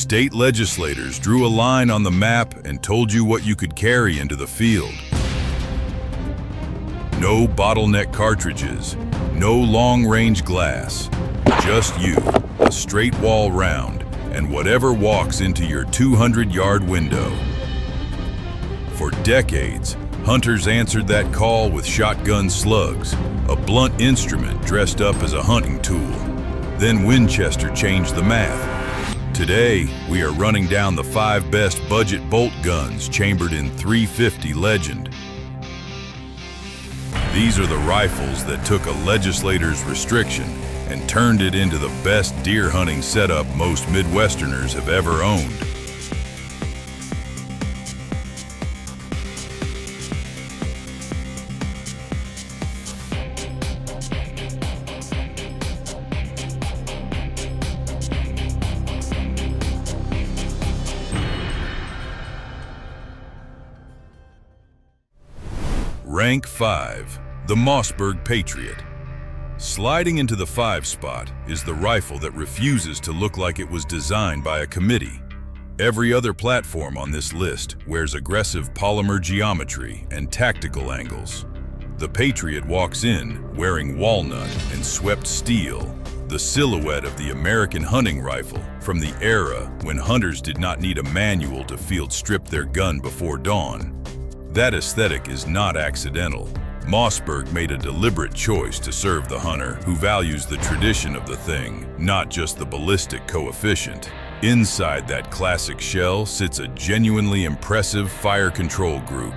State legislators drew a line on the map and told you what you could carry into the field. No bottleneck cartridges, no long-range glass, just you, a straight wall round, and whatever walks into your 200-yard window. For decades, hunters answered that call with shotgun slugs, a blunt instrument dressed up as a hunting tool. Then Winchester changed the math. Today, we are running down the 5 best budget bolt guns chambered in .350 Legend. These are the rifles that took a legislator's restriction and turned it into the best deer hunting setup most Midwesterners have ever owned. Rank 5, the Mossberg Patriot. Sliding into the 5 spot is the rifle that refuses to look like it was designed by a committee. Every other platform on this list wears aggressive polymer geometry and tactical angles. The Patriot walks in wearing walnut and swept steel, the silhouette of the American hunting rifle from the era when hunters did not need a manual to field strip their gun before dawn. That aesthetic is not accidental. Mossberg made a deliberate choice to serve the hunter who values the tradition of the thing, not just the ballistic coefficient. Inside that classic shell sits a genuinely impressive fire control group.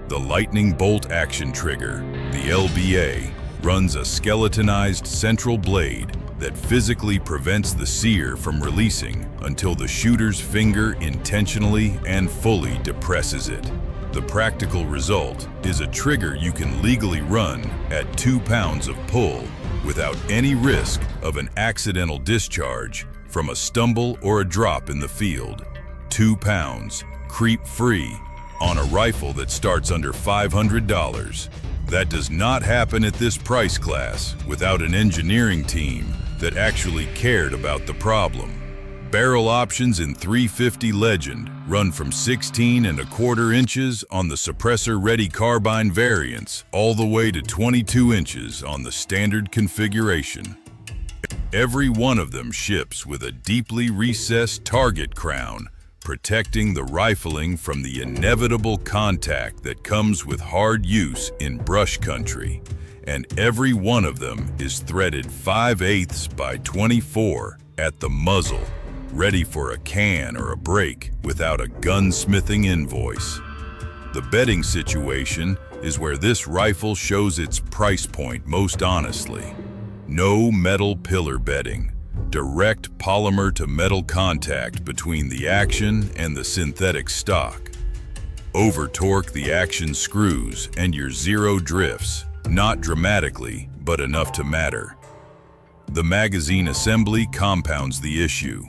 The lightning bolt action trigger, the LBA, runs a skeletonized central blade that physically prevents the sear from releasing until the shooter's finger intentionally and fully depresses it. The practical result is a trigger you can legally run at 2 pounds of pull without any risk of an accidental discharge from a stumble or a drop in the field. 2 pounds, creep-free, on a rifle that starts under $500. That does not happen at this price class without an engineering team that actually cared about the problem. Barrel options in .350 Legend run from 16¼ inches on the suppressor-ready carbine variants all the way to 22 inches on the standard configuration. Every one of them ships with a deeply recessed target crown, protecting the rifling from the inevitable contact that comes with hard use in brush country. And every one of them is threaded 5/8 by 24 at the muzzle, ready for a can or a break without a gunsmithing invoice. The bedding situation is where this rifle shows its price point most honestly. No metal pillar bedding, direct polymer to metal contact between the action and the synthetic stock. Over-torque the action screws and your zero drifts, not dramatically, but enough to matter. The magazine assembly compounds the issue.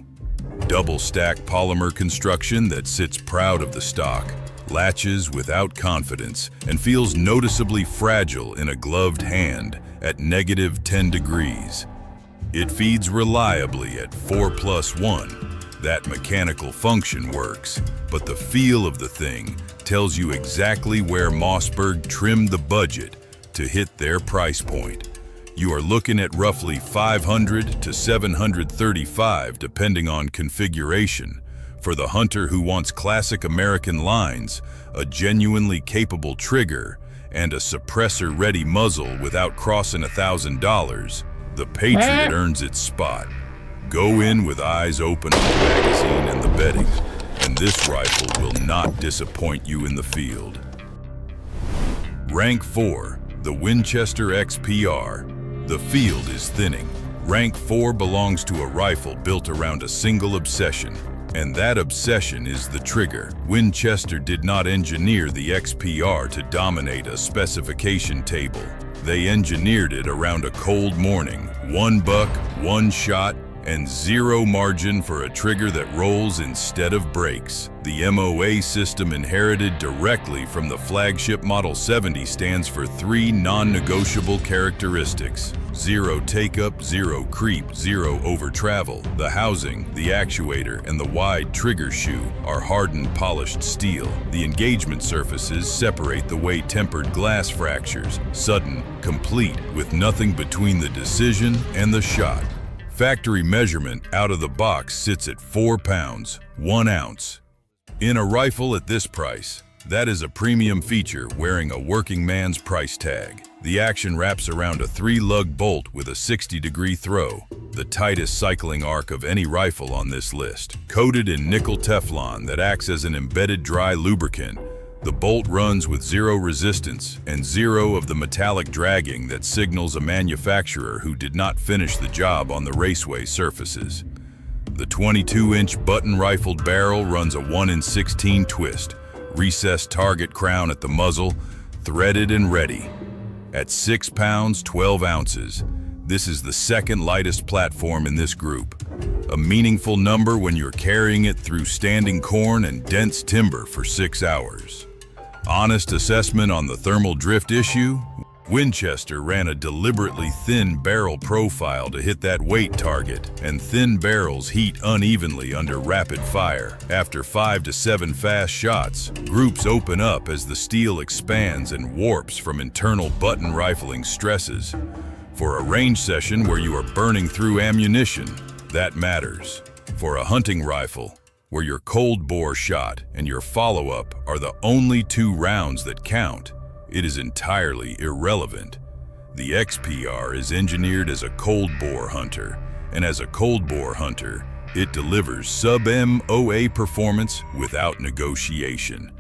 Double-stack polymer construction that sits proud of the stock, latches without confidence, and feels noticeably fragile in a gloved hand at -10 degrees. It feeds reliably at 4+1. That mechanical function works, but the feel of the thing tells you exactly where Mossberg trimmed the budget to hit their price point. You are looking at roughly $500 to $735 depending on configuration. For the hunter who wants classic American lines, a genuinely capable trigger, and a suppressor-ready muzzle without crossing $1,000, the Patriot earns its spot. Go in with eyes open on the magazine and the bedding, and this rifle will not disappoint you in the field. Rank 4, the Winchester XPR. The field is thinning. Rank 4 belongs to a rifle built around a single obsession, and that obsession is the trigger. Winchester did not engineer the XPR to dominate a specification table. They engineered it around a cold morning, 1 buck, 1 shot, and zero margin for a trigger that rolls instead of breaks. The MOA system inherited directly from the flagship Model 70 stands for three non-negotiable characteristics: zero take-up, zero creep, zero over-travel. The housing, the actuator, and the wide trigger shoe are hardened polished steel. The engagement surfaces separate the way tempered glass fractures, sudden, complete, with nothing between the decision and the shot. Factory measurement out of the box sits at 4 pounds, 1 ounce. In a rifle at this price, that is a premium feature wearing a working man's price tag. The action wraps around a 3-lug bolt with a 60-degree throw, the tightest cycling arc of any rifle on this list. Coated in nickel Teflon that acts as an embedded dry lubricant, the bolt runs with zero resistance and zero of the metallic dragging that signals a manufacturer who did not finish the job on the raceway surfaces. The 22-inch button-rifled barrel runs a 1 in 16 twist, recessed target crown at the muzzle, threaded and ready. At 6 pounds, 12 ounces, this is the second lightest platform in this group. A meaningful number when you're carrying it through standing corn and dense timber for 6 hours. Honest assessment on the thermal drift issue? Winchester ran a deliberately thin barrel profile to hit that weight target, and thin barrels heat unevenly under rapid fire. After 5 to 7 fast shots, groups open up as the steel expands and warps from internal button rifling stresses. For a range session where you are burning through ammunition, that matters. For a hunting rifle, where your cold bore shot and your follow-up are the only 2 rounds that count, it is entirely irrelevant. The XPR is engineered as a cold bore hunter, and as a cold bore hunter, it delivers sub-MOA performance without negotiation.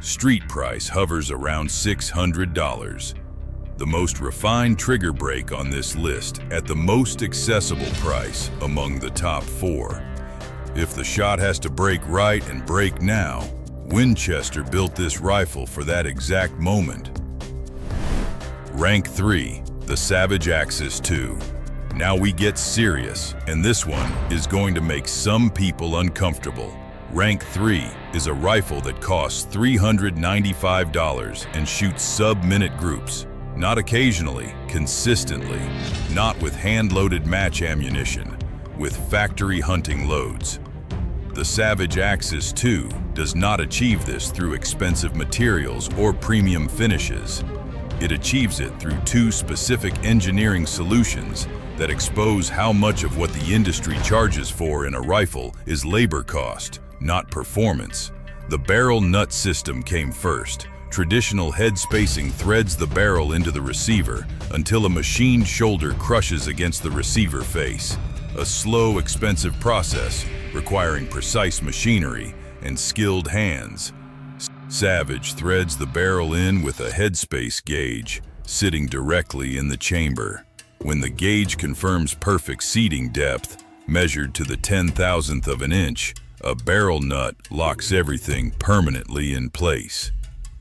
Street price hovers around $600. The most refined trigger break on this list at the most accessible price among the top 4. If the shot has to break right and break now, Winchester built this rifle for that exact moment. Rank 3, the Savage Axis II. Now we get serious, and this one is going to make some people uncomfortable. Rank 3 is a rifle that costs $395 and shoots sub-minute groups. Not occasionally, consistently, not with hand-loaded match ammunition, with factory hunting loads. The Savage Axis II does not achieve this through expensive materials or premium finishes. It achieves it through 2 specific engineering solutions that expose how much of what the industry charges for in a rifle is labor cost, not performance. The barrel nut system came first. Traditional head spacing threads the barrel into the receiver until a machined shoulder crushes against the receiver face. A slow, expensive process requiring precise machinery and skilled hands. Savage threads the barrel in with a headspace gauge sitting directly in the chamber. When the gauge confirms perfect seating depth, measured to the 10,000th of an inch, a barrel nut locks everything permanently in place.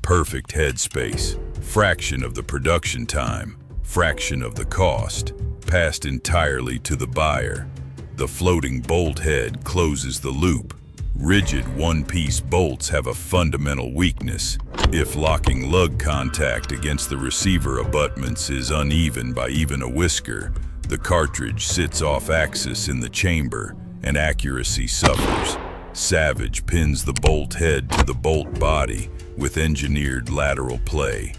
Perfect headspace, fraction of the production time, fraction of the cost, passed entirely to the buyer. The floating bolt head closes the loop. Rigid one-piece bolts have a fundamental weakness. If locking lug contact against the receiver abutments is uneven by even a whisker, the cartridge sits off axis in the chamber and accuracy suffers. Savage pins the bolt head to the bolt body with engineered lateral play.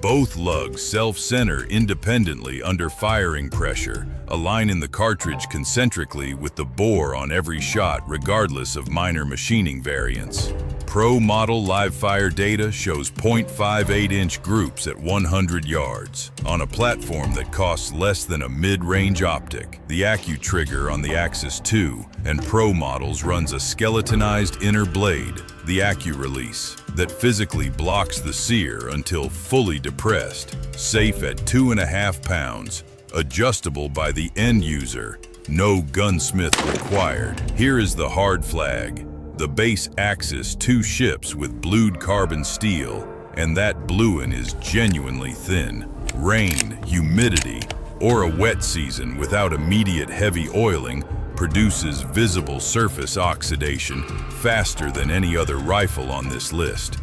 Both lugs self-center independently under firing pressure, aligning the cartridge concentrically with the bore on every shot regardless of minor machining variants. Pro model live fire data shows 0.58-inch groups at 100 yards on a platform that costs less than a mid-range optic. The AccuTrigger on the Axis II and Pro models runs a skeletonized inner blade, the AccuRelease, that physically blocks the sear until fully depressed, safe at 2.5 pounds, adjustable by the end user, no gunsmith required. Here is the hard flag. The base Axis II ships with blued carbon steel, and that bluing is genuinely thin. Rain, humidity, or a wet season without immediate heavy oiling produces visible surface oxidation faster than any other rifle on this list.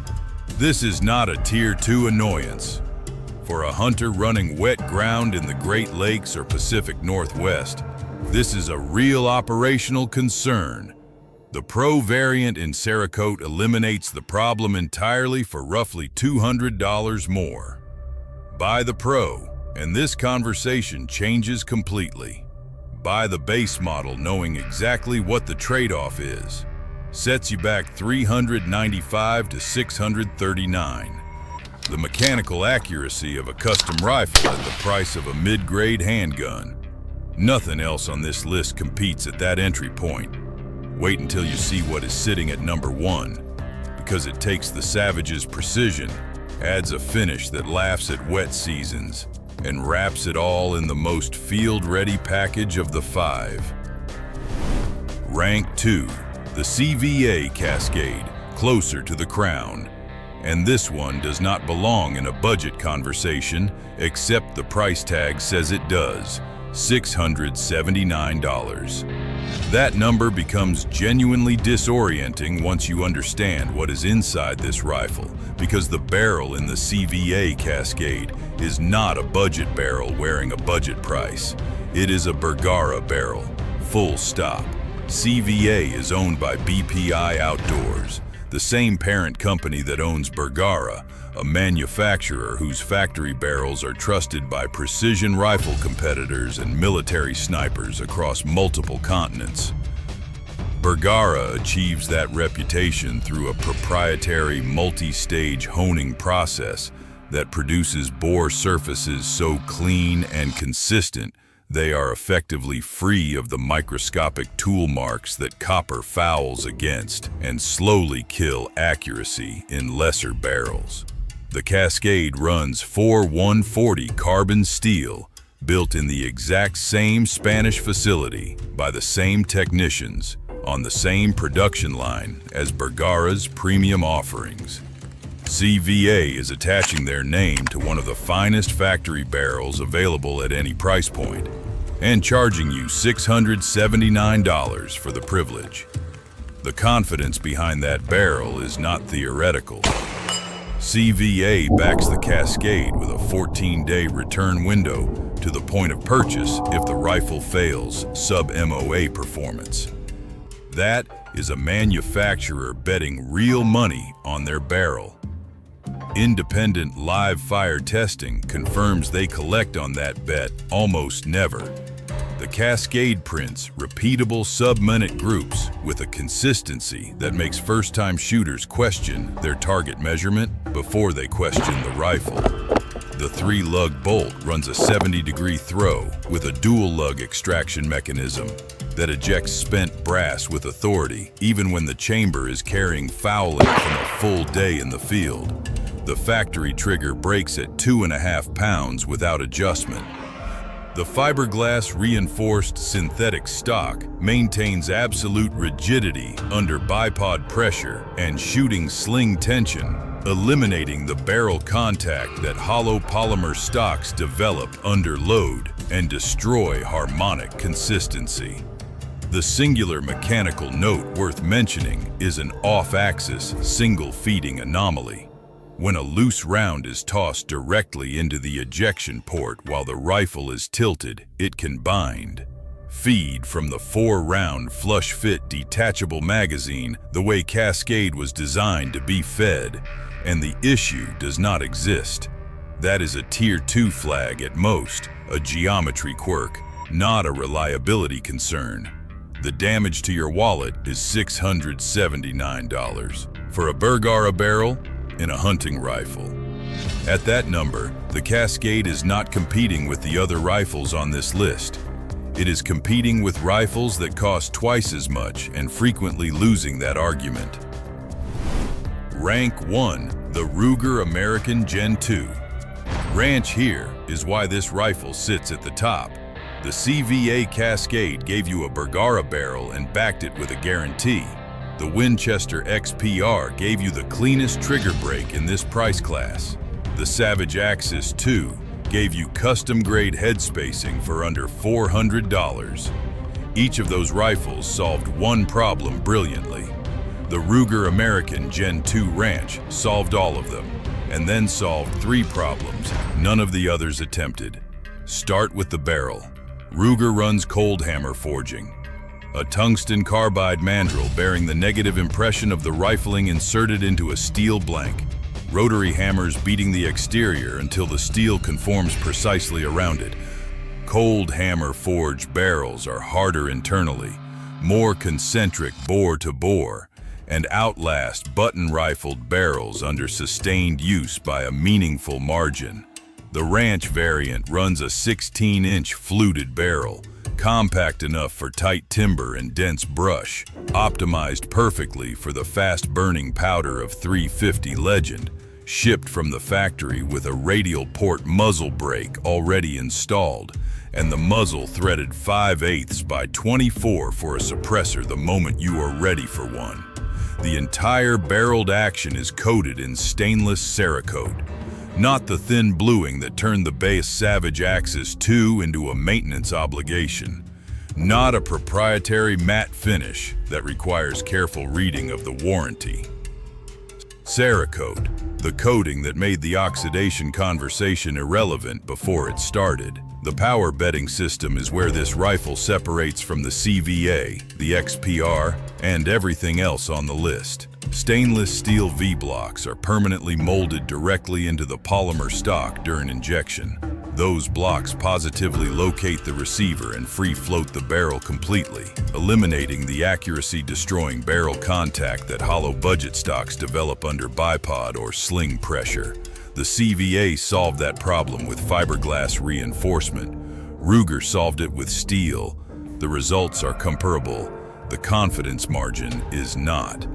This is not a Tier 2 annoyance. For a hunter running wet ground in the Great Lakes or Pacific Northwest, this is a real operational concern. The Pro variant in Cerakote eliminates the problem entirely for roughly $200 more. Buy the Pro, and this conversation changes completely. Buy the base model knowing exactly what the trade-off is. Sets you back $395 to $639. The mechanical accuracy of a custom rifle at the price of a mid-grade handgun. Nothing else on this list competes at that entry point. Wait until you see what is sitting at number 1, because it takes the Savage's precision, adds a finish that laughs at wet seasons, and wraps it all in the most field-ready package of the 5. Rank 2, the CVA Cascade, closer to the crown. And this one does not belong in a budget conversation, except the price tag says it does, $679. That number becomes genuinely disorienting once you understand what is inside this rifle, because the barrel in the CVA Cascade is not a budget barrel wearing a budget price. It is a Bergara barrel, full stop. CVA is owned by BPI Outdoors, the same parent company that owns Bergara, a manufacturer whose factory barrels are trusted by precision rifle competitors and military snipers across multiple continents. Bergara achieves that reputation through a proprietary multi-stage honing process that produces bore surfaces so clean and consistent they are effectively free of the microscopic tool marks that copper fouls against and slowly kill accuracy in lesser barrels. The Cascade runs 4140 carbon steel, built in the exact same Spanish facility by the same technicians on the same production line as Bergara's premium offerings. CVA is attaching their name to one of the finest factory barrels available at any price point, and charging you $679 for the privilege. The confidence behind that barrel is not theoretical. CVA backs the Cascade with a 14-day return window to the point of purchase if the rifle fails sub-MOA performance. That is a manufacturer betting real money on their barrel. Independent live fire testing confirms they collect on that bet almost never. The Cascade prints repeatable sub-minute groups with a consistency that makes first-time shooters question their target measurement before they question the rifle. The 3-lug bolt runs a 70-degree throw with a dual-lug extraction mechanism that ejects spent brass with authority even when the chamber is carrying fouling from a full day in the field. The factory trigger breaks at 2.5 pounds without adjustment. The fiberglass reinforced synthetic stock maintains absolute rigidity under bipod pressure and shooting sling tension, eliminating the barrel contact that hollow polymer stocks develop under load and destroy harmonic consistency. The singular mechanical note worth mentioning is an off-axis single-feeding anomaly. When a loose round is tossed directly into the ejection port while the rifle is tilted, it can bind. Feed from the 4-round flush-fit detachable magazine the way Cascade was designed to be fed, and the issue does not exist. That is a Tier 2 flag at most, a geometry quirk, not a reliability concern. The damage to your wallet is $679 for a Bergara barrel in a hunting rifle. At that number, the Cascade is not competing with the other rifles on this list. It is competing with rifles that cost twice as much and frequently losing that argument. Rank 1, the Ruger American Gen 2. Ranch here is why this rifle sits at the top. The CVA Cascade gave you a Bergara barrel and backed it with a guarantee. The Winchester XPR gave you the cleanest trigger break in this price class. The Savage Axis 2 gave you custom-grade head spacing for under $400. Each of those rifles solved one problem brilliantly. The Ruger American Gen 2 Ranch solved all of them, and then solved 3 problems none of the others attempted. Start with the barrel. Ruger runs cold hammer forging, a tungsten carbide mandrel bearing the negative impression of the rifling inserted into a steel blank. Rotary hammers beating the exterior until the steel conforms precisely around it. Cold hammer forged barrels are harder internally, more concentric bore to bore, and outlast button-rifled barrels under sustained use by a meaningful margin. The Ranch variant runs a 16-inch fluted barrel, compact enough for tight timber and dense brush, optimized perfectly for the fast-burning powder of 350 Legend, shipped from the factory with a radial port muzzle brake already installed, and the muzzle threaded 5/8 by 24 for a suppressor the moment you are ready for one. The entire barreled action is coated in stainless Cerakote, not the thin bluing that turned the base Savage Axis II into a maintenance obligation, not a proprietary matte finish that requires careful reading of the warranty. Cerakote, the coating that made the oxidation conversation irrelevant before it started. The power bedding system is where this rifle separates from the CVA, the XPR, and everything else on the list. Stainless steel V-blocks are permanently molded directly into the polymer stock during injection. Those blocks positively locate the receiver and free float the barrel completely, eliminating the accuracy-destroying barrel contact that hollow budget stocks develop under bipod or sling pressure. The CVA solved that problem with fiberglass reinforcement. Ruger solved it with steel. The results are comparable. The confidence margin is not.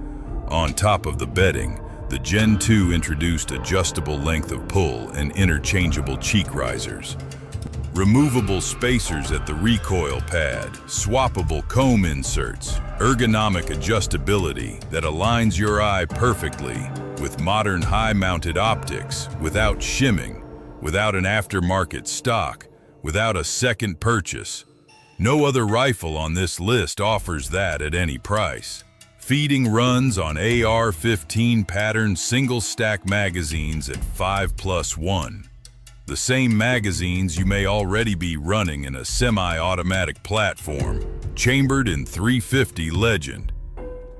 On top of the bedding, the Gen 2 introduced adjustable length of pull and interchangeable cheek risers, removable spacers at the recoil pad, swappable comb inserts, ergonomic adjustability that aligns your eye perfectly with modern high-mounted optics, without shimming, without an aftermarket stock, without a second purchase. No other rifle on this list offers that at any price. Feeding runs on AR-15 pattern single-stack magazines at 5+1. The same magazines you may already be running in a semi-automatic platform, chambered in 350 Legend.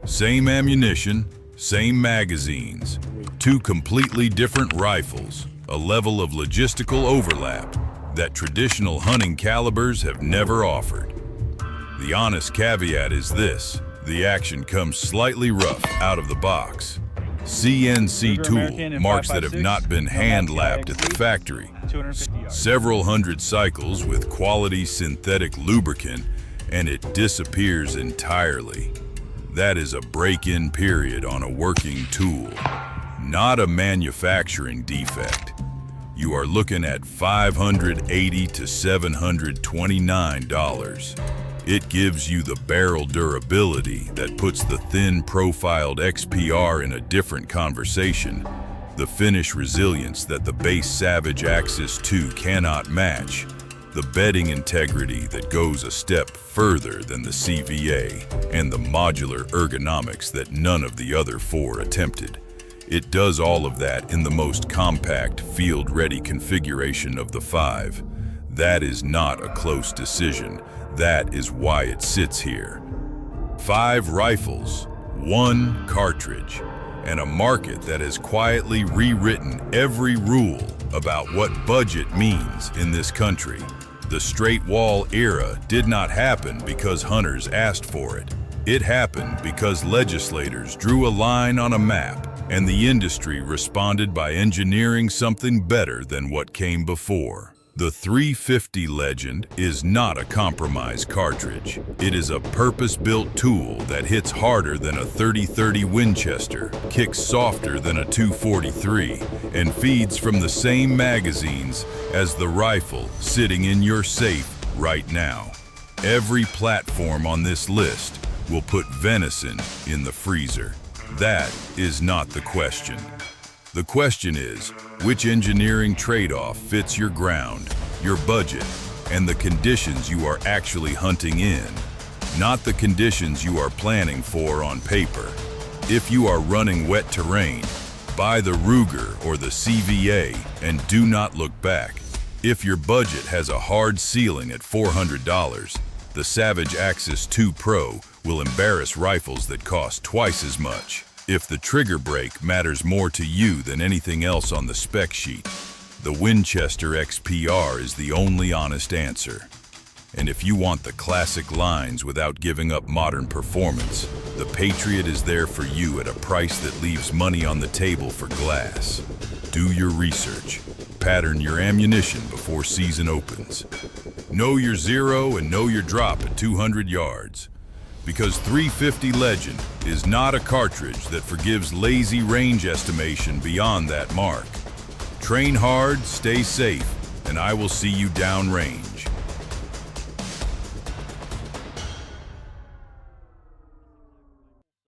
Same ammunition, same magazines. 2 completely different rifles, a level of logistical overlap that traditional hunting calibers have never offered. The honest caveat is this: the action comes slightly rough out of the box. CNC tool marks that have not been hand-lapped at the factory. Several hundred cycles with quality synthetic lubricant, and it disappears entirely. That is a break-in period on a working tool, not a manufacturing defect. You are looking at $580 to $729. It gives you the barrel durability that puts the thin-profiled XPR in a different conversation, the finish resilience that the base Savage Axis II cannot match, the bedding integrity that goes a step further than the CVA, and the modular ergonomics that none of the other 4 attempted. It does all of that in the most compact, field-ready configuration of the 5. That is not a close decision. That is why it sits here. 5 rifles, 1 cartridge, and a market that has quietly rewritten every rule about what budget means in this country. The straight wall era did not happen because hunters asked for it. It happened because legislators drew a line on a map, and the industry responded by engineering something better than what came before. The 350 Legend is not a compromise cartridge. It is a purpose-built tool that hits harder than a 30-30 Winchester, kicks softer than a 243, and feeds from the same magazines as the rifle sitting in your safe right now. Every platform on this list will put venison in the freezer. That is not the question. The question is, which engineering trade-off fits your ground, your budget, and the conditions you are actually hunting in? not the conditions you are planning for on paper. If you are running wet terrain, buy the Ruger or the CVA and do not look back. If your budget has a hard ceiling at $400, the Savage Axis 2 Pro will embarrass rifles that cost twice as much. If the trigger brake matters more to you than anything else on the spec sheet, the Winchester XPR is the only honest answer. And if you want the classic lines without giving up modern performance, the Patriot is there for you at a price that leaves money on the table for glass. Do your research. Pattern your ammunition before season opens. Know your zero and know your drop at 200 yards. Because 350 Legend is not a cartridge that forgives lazy range estimation beyond that mark. Train hard, stay safe, and I will see you downrange.